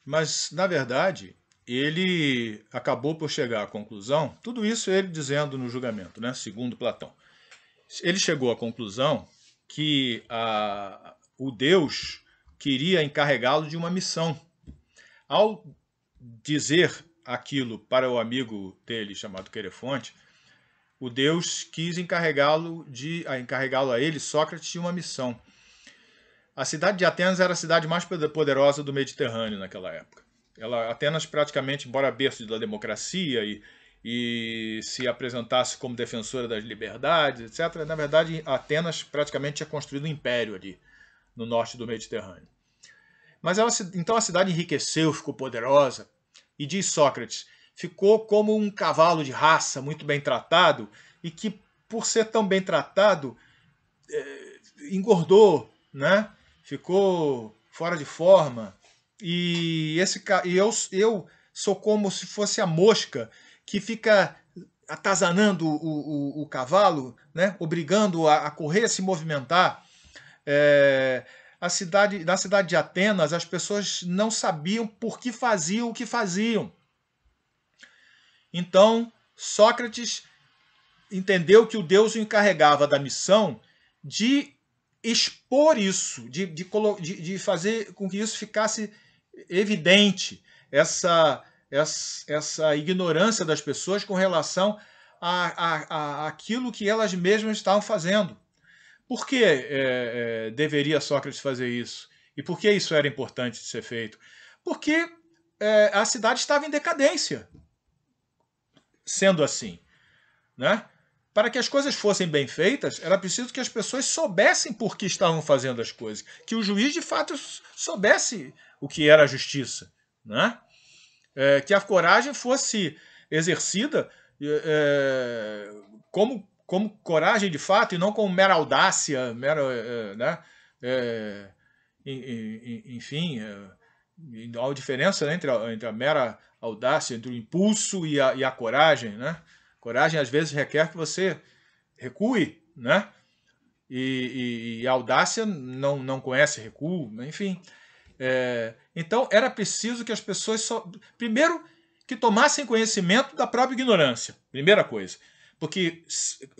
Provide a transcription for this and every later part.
Mas, na verdade, ele acabou por chegar à conclusão, tudo isso ele dizendo no julgamento, né, segundo Platão. Ele chegou à conclusão que o Deus queria encarregá-lo de uma missão. Ao dizer aquilo para o amigo dele chamado Querefonte, o Deus quis encarregá-lo a ele, Sócrates, de uma missão. A cidade de Atenas era a cidade mais poderosa do Mediterrâneo naquela época. Atenas, praticamente, embora berço da democracia e se apresentasse como defensora das liberdades, etc., na verdade, Atenas praticamente tinha construído um império ali no norte do Mediterrâneo. Mas então a cidade enriqueceu, ficou poderosa, e diz Sócrates, ficou como um cavalo de raça muito bem tratado e que, por ser tão bem tratado, engordou, né? Ficou fora de forma. Eu sou como se fosse a mosca que fica atazanando o cavalo, né? Obrigando a correr, a se movimentar. Na cidade de Atenas, as pessoas não sabiam por que faziam o que faziam. Então, Sócrates entendeu que o Deus o encarregava da missão de expor isso, de fazer com que isso ficasse evidente, essa ignorância das pessoas com relação àquilo que elas mesmas estavam fazendo. Por que deveria Sócrates fazer isso? E por que isso era importante de ser feito? Porque a cidade estava em decadência, sendo assim, né? Para que as coisas fossem bem feitas, era preciso que as pessoas soubessem por que estavam fazendo as coisas, que o juiz de fato soubesse o que era a justiça, né? Que a coragem fosse exercida como coragem de fato e não como mera audácia, né? Enfim, há uma diferença, né, entre a mera audácia, entre o impulso e a coragem, né? Coragem às vezes requer que você recue, né? E a audácia não conhece recuo, enfim. Então era preciso que as pessoas primeiro que tomassem conhecimento da própria ignorância, primeira coisa. Porque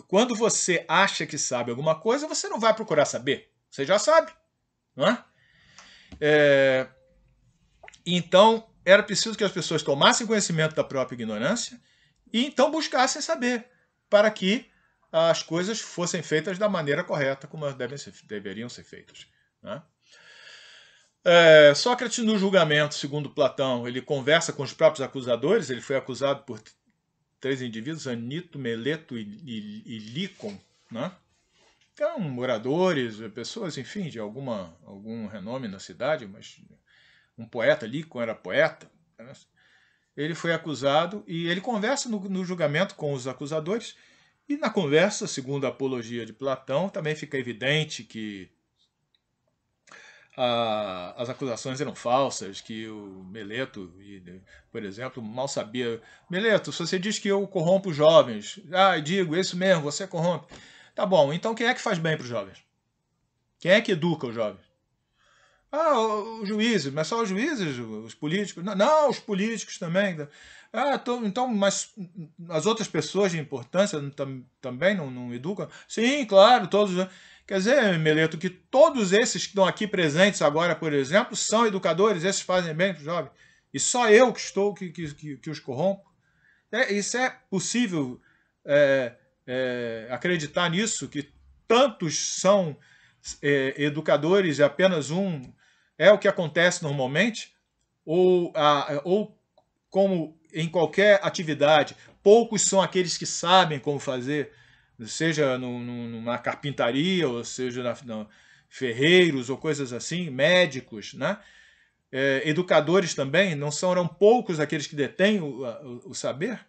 quando você acha que sabe alguma coisa, você não vai procurar saber. Você já sabe, não é? Então era preciso que as pessoas tomassem conhecimento da própria ignorância e então buscassem saber, para que as coisas fossem feitas da maneira correta, como elas deveriam ser feitas, né? Sócrates, no julgamento, segundo Platão, ele conversa com os próprios acusadores. Ele foi acusado por três indivíduos, Anito, Meleto e Lícon, né? Então, moradores, pessoas, enfim, de algum renome na cidade, mas um poeta, Lícon era poeta, né? Ele foi acusado e ele conversa no julgamento com os acusadores. E na conversa, segundo a apologia de Platão, também fica evidente que as acusações eram falsas, que o Meleto, por exemplo, mal sabia. Meleto, se você diz que eu corrompo os jovens, digo, isso mesmo, você corrompe. Tá bom, então quem é que faz bem para os jovens? Quem é que educa os jovens? Os juízes, mas só os juízes, os políticos? Não, os políticos também. Então, mas as outras pessoas de importância também não educam? Sim, claro, todos. Quer dizer, Meleto, que todos esses que estão aqui presentes agora, por exemplo, são educadores, esses fazem bem para os jovens. E só eu que os corrompo. Isso é possível acreditar nisso, que tantos são educadores e apenas um é o que acontece normalmente? Ou como em qualquer atividade, poucos são aqueles que sabem como fazer, seja numa carpintaria, ou seja ferreiros ou coisas assim, médicos, né? Educadores também, não serão poucos aqueles que detêm o saber?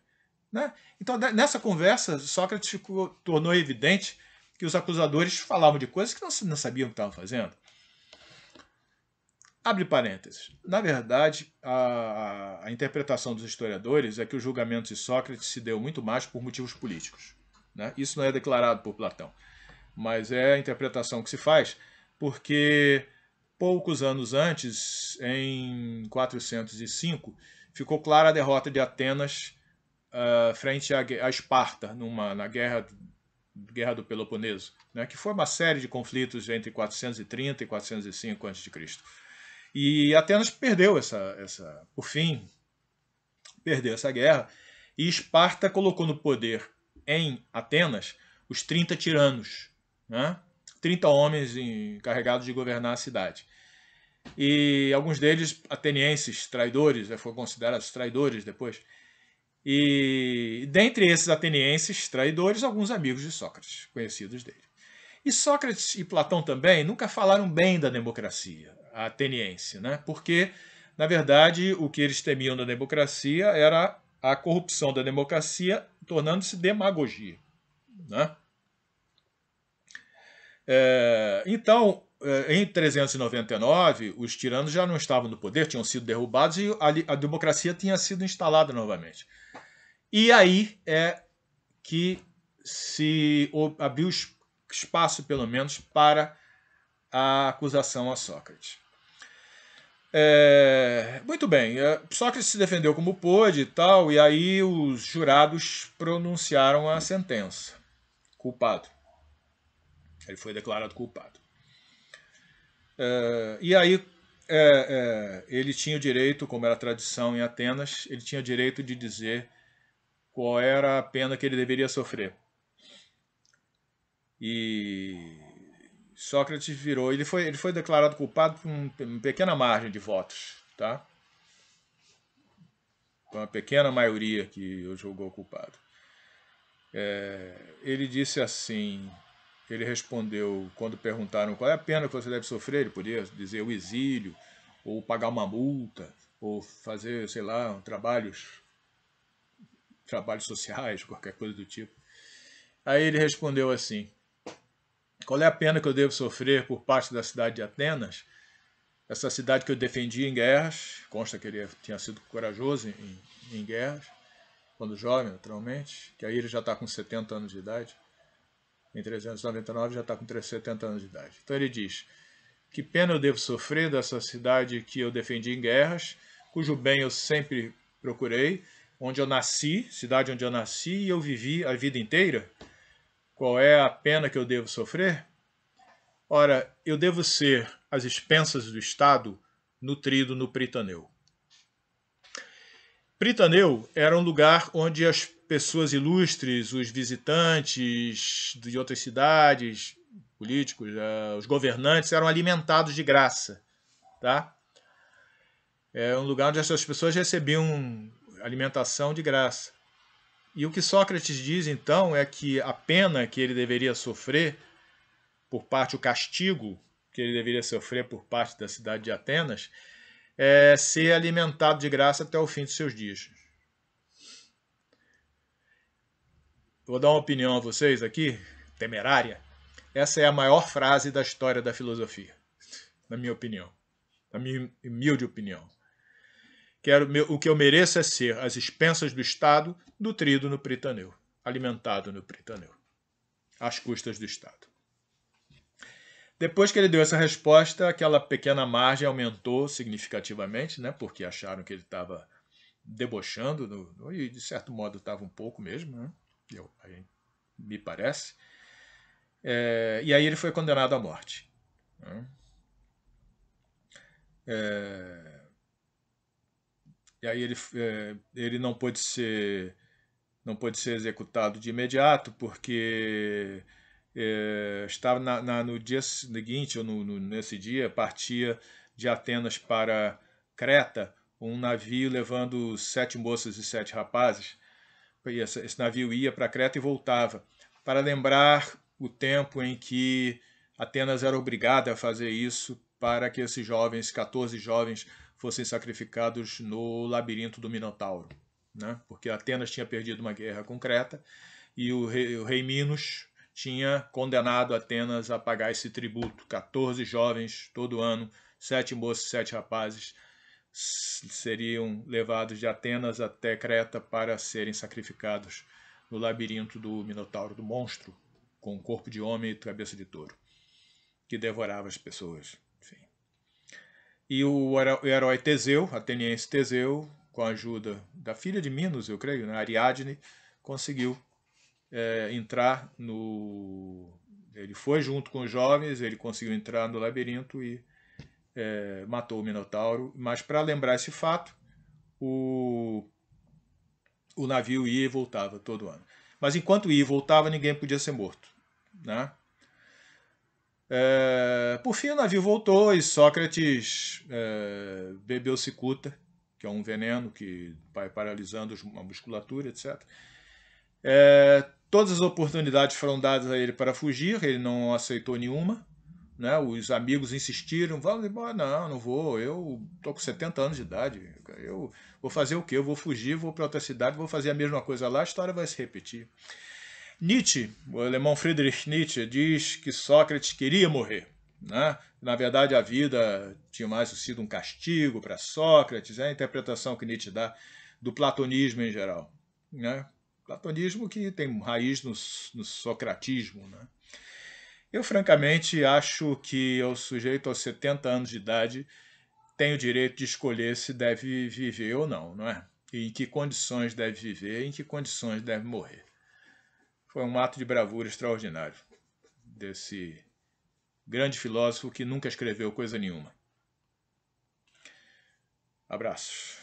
Né? Então, nessa conversa, Sócrates tornou evidente que os acusadores falavam de coisas que não sabiam o que estavam fazendo. Abre parênteses. Na verdade, a interpretação dos historiadores é que o julgamento de Sócrates se deu muito mais por motivos políticos, né? Isso não é declarado por Platão, mas é a interpretação que se faz, porque poucos anos antes, em 405, ficou clara a derrota de Atenas frente a Esparta, na Guerra do Peloponeso, né, que foi uma série de conflitos entre 430 e 405 a.C. E Atenas perdeu por fim, perdeu essa guerra, e Esparta colocou no poder em Atenas os 30 tiranos, né? 30 homens encarregados de governar a cidade. E alguns deles atenienses, traidores, foram considerados traidores depois. E dentre esses atenienses traidores, alguns amigos de Sócrates, conhecidos dele. E Sócrates e Platão também nunca falaram bem da democracia ateniense, né? Porque, na verdade, o que eles temiam da democracia era a corrupção da democracia tornando-se demagogia, né? Então, em 399, os tiranos já não estavam no poder, tinham sido derrubados e a democracia tinha sido instalada novamente. E aí é que se abriu espaço, pelo menos, para a acusação a Sócrates. Muito bem, Sócrates se defendeu como pôde e tal, e aí os jurados pronunciaram a sentença. Culpado. Ele foi declarado culpado. E aí ele tinha o direito, como era a tradição em Atenas, ele tinha o direito de dizer qual era a pena que ele deveria sofrer. E Sócrates virou, ele foi declarado culpado por uma pequena margem de votos, tá? Com uma pequena maioria que o julgou culpado. Ele disse assim, ele respondeu, quando perguntaram qual é a pena que você deve sofrer, ele podia dizer o exílio, ou pagar uma multa, ou fazer, sei lá, trabalhos sociais, qualquer coisa do tipo. Aí ele respondeu assim, qual é a pena que eu devo sofrer por parte da cidade de Atenas? Essa cidade que eu defendi em guerras, consta que ele tinha sido corajoso em guerras, quando jovem, naturalmente, que aí ele já está com 70 anos de idade. Em 399 já está com 70 anos de idade. Então ele diz, que pena eu devo sofrer dessa cidade que eu defendi em guerras, cujo bem eu sempre procurei, onde eu nasci, cidade onde eu nasci e eu vivi a vida inteira? Qual é a pena que eu devo sofrer? Ora, eu devo ser, às expensas do Estado, nutrido no Pritaneu. Pritaneu era um lugar onde as pessoas ilustres, os visitantes de outras cidades, políticos, os governantes, eram alimentados de graça. Tá? É um lugar onde essas pessoas recebiam alimentação de graça. E o que Sócrates diz, então, é que a pena que ele deveria sofrer por parte, o castigo que ele deveria sofrer por parte da cidade de Atenas, é ser alimentado de graça até o fim de seus dias. Vou dar uma opinião a vocês aqui, temerária. Essa é a maior frase da história da filosofia, na minha opinião, na minha humilde opinião. O que eu mereço é ser, às expensas do Estado, nutrido no Pritaneu, alimentado no Pritaneu, às custas do Estado. Depois que ele deu essa resposta, aquela pequena margem aumentou significativamente, né, porque acharam que ele estava debochando, e de certo modo estava um pouco mesmo, né, me parece. E aí ele foi condenado à morte. Né. E aí ele não pôde ser executado de imediato, porque estava no dia seguinte, ou nesse dia, partia de Atenas para Creta um navio levando 7 moças e 7 rapazes. E esse navio ia para Creta e voltava, para lembrar o tempo em que Atenas era obrigada a fazer isso para que esses jovens, 14 jovens, fossem sacrificados no labirinto do Minotauro. Né? Porque Atenas tinha perdido uma guerra com Creta e o rei Minos tinha condenado Atenas a pagar esse tributo. 14 jovens todo ano, 7 moços, 7 rapazes, seriam levados de Atenas até Creta para serem sacrificados no labirinto do Minotauro, do monstro, com corpo de homem e cabeça de touro, que devorava as pessoas. Enfim. E o herói Teseu, ateniense Teseu, com a ajuda da filha de Minos, eu creio, né, Ariadne, conseguiu entrar no... Ele foi junto com os jovens, ele conseguiu entrar no labirinto e matou o Minotauro. Mas para lembrar esse fato, o, o navio ia e voltava todo ano. Mas enquanto ia e voltava, ninguém podia ser morto, né? Por fim, o navio voltou e Sócrates bebeu cicuta, que é um veneno que vai paralisando a musculatura, etc. Todas as oportunidades foram dadas a ele para fugir, ele não aceitou nenhuma. Né? Os amigos insistiram, vamos embora, não vou, eu estou com 70 anos de idade, eu vou fazer o quê? Eu vou fugir, vou para outra cidade, vou fazer a mesma coisa lá, a história vai se repetir. Nietzsche, o alemão Friedrich Nietzsche, diz que Sócrates queria morrer. Né? Na verdade, a vida tinha mais sido um castigo para Sócrates, é a interpretação que Nietzsche dá do platonismo em geral. Né? Platonismo que tem raiz no socratismo. Né? Eu, francamente, acho que o sujeito aos 70 anos de idade tem o direito de escolher se deve viver ou não, não é? E em que condições deve viver e em que condições deve morrer. Foi um ato de bravura extraordinário desse grande filósofo que nunca escreveu coisa nenhuma. Abraços.